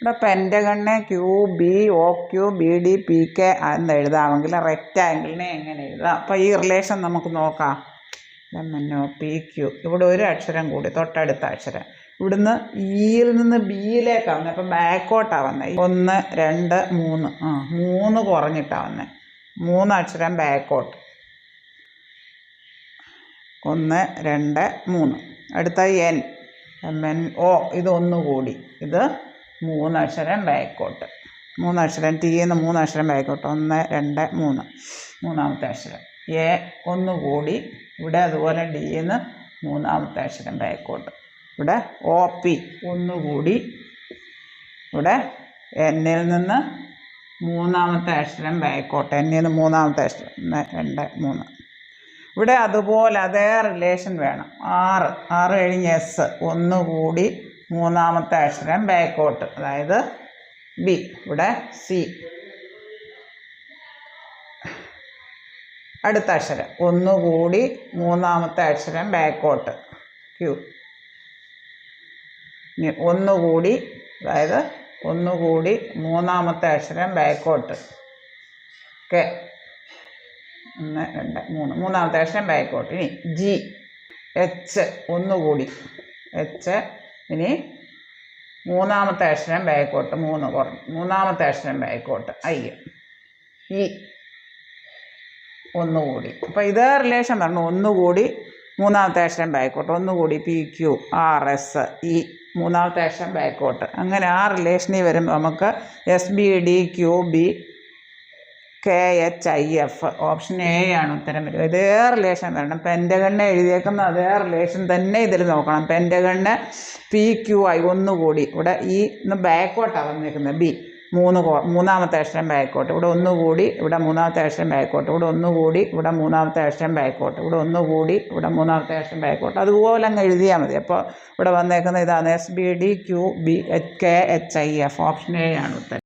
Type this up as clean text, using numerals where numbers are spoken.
ഇവിടെ പെൻറ്റഗണിനെ Q B O Q B D P K എന്ന് എഴുതാമെങ്കിൽ റെക്റ്റാങ്കിളിനെ എങ്ങനെ എഴുതാം? അപ്പോൾ ഈ റിലേഷൻ നമുക്ക് നോക്കാം. പി ക്യൂ, ഇവിടെ ഒരു അക്ഷരം കൂടി, തൊട്ടടുത്ത അക്ഷരം. ഇവിടുന്ന് ഇയിൽ നിന്ന് ബിയിലേക്കാണ് വന്നത്. അപ്പം ബാക്കോട്ടാണ് വന്നത്. 1 2 3 3 കുറഞ്ഞിട്ടാണ് വന്നത്. 3 അക്ഷരം ബാക്കോട്ട്. 1 2 3. അടുത്ത എൻ ഓ, ഇത് 1 കൂടി. ഇത് 3 അക്ഷരം ബാക്കോട്ട്. 3 അക്ഷരം ടീന്ന് 3 അക്ഷരം ബാക്കോട്ട്. 1 2 3. മൂന്നാമത്തെ അക്ഷരം എ 1 കൂടി. ഇവിടെ അതുപോലെ ഡിന്ന് 3ാമത്തെ അക്ഷരം ബാക്കോട്ട്. ഇവിടെ ഒ പി 1 കൂടി. ഇവിടെ എന്നിൽ നിന്ന് 3ാമത്തെ അക്ഷരം ബാക്കോട്ട്. എന്നിൽ നിന്ന് 3ാമത്തെ അക്ഷരം 1 2 3. ഇവിടെ അതുപോലെ അതേ റിലേഷൻ വേണം. 6 കഴിഞ്ഞ് എസ് 1 കൂടി 3ാമത്തെ അക്ഷരം ബാക്കോട്ട്, അതായത് ബി. ഇവിടെ സി അടുത്ത അക്ഷരം 1 കൂടി 3ാമത്തെ അക്ഷരം ബാക്കോട്ട് ക്യൂ. 1 കൂടി, അതായത് 1 കൂടി 3ാമത്തെ അക്ഷരം ബാക്കോട്ട് കെ. 1 2 3. 3ാമത്തെ അക്ഷരം ബാക്കോട്ട്. ഇനി ജി എച്ച് 1 കൂടി. എച്ച് ഇനി 3ാമത്തെ അക്ഷരം ബാക്കോട്ട്. 3 കുറഞ്ഞു. 3ാമത്തെ അക്ഷരം ബാക്കോട്ട് ഐ. ഇ 1 കൂടി. അപ്പോൾ ഇതേ റിലേഷൻ പറഞ്ഞു. 1 കൂടി 3ാമത്തെ അക്ഷരം ബാക്കോട്ട്. 1 കൂടി P Q R S E 3ാമത്തെ അക്ഷരം ബാക്കോട്ട്. അങ്ങനെ ആ റിലേഷനിൽ വരുമ്പോൾ നമുക്ക് S B D Q B K H I F option A ആണ് ഉത്തരം വരിക. ഇതേ റിലേഷൻ വരണം. പെൻറ്റഗണിനെ എഴുതിയേക്കുന്ന അതേ റിലേഷൻ തന്നെ ഇതിൽ നോക്കണം. പെൻറ്റഗണിന് പി ക്യൂ ഐ 1 കൂടി. ഇവിടെ ഈ ബാക്കോട്ടാണ് വന്നിരിക്കുന്നത്. ബി 3ാമത്തെ അക്ഷരം ബാക്കോട്ട്. ഇവിടെ 1 കൂടി. ഇവിടെ 3ാമത്തെ അക്ഷരം ബാക്കോട്ട്. ഇവിടെ 1 കൂടി. ഇവിടെ 3ാമത്തെ അക്ഷരം ബാക്കോട്ട്. ഇവിടെ 1 കൂടി. ഇവിടെ 3ാമത്തെ അക്ഷരം ബാക്കോട്ട്. അതുപോലെ അങ്ങ് എഴുതിയാൽ മതി. അപ്പോൾ ഇവിടെ വന്നേക്കുന്നത് ഇതാണ് S B D Q B K H I F option A ആണ് ഉത്തരം.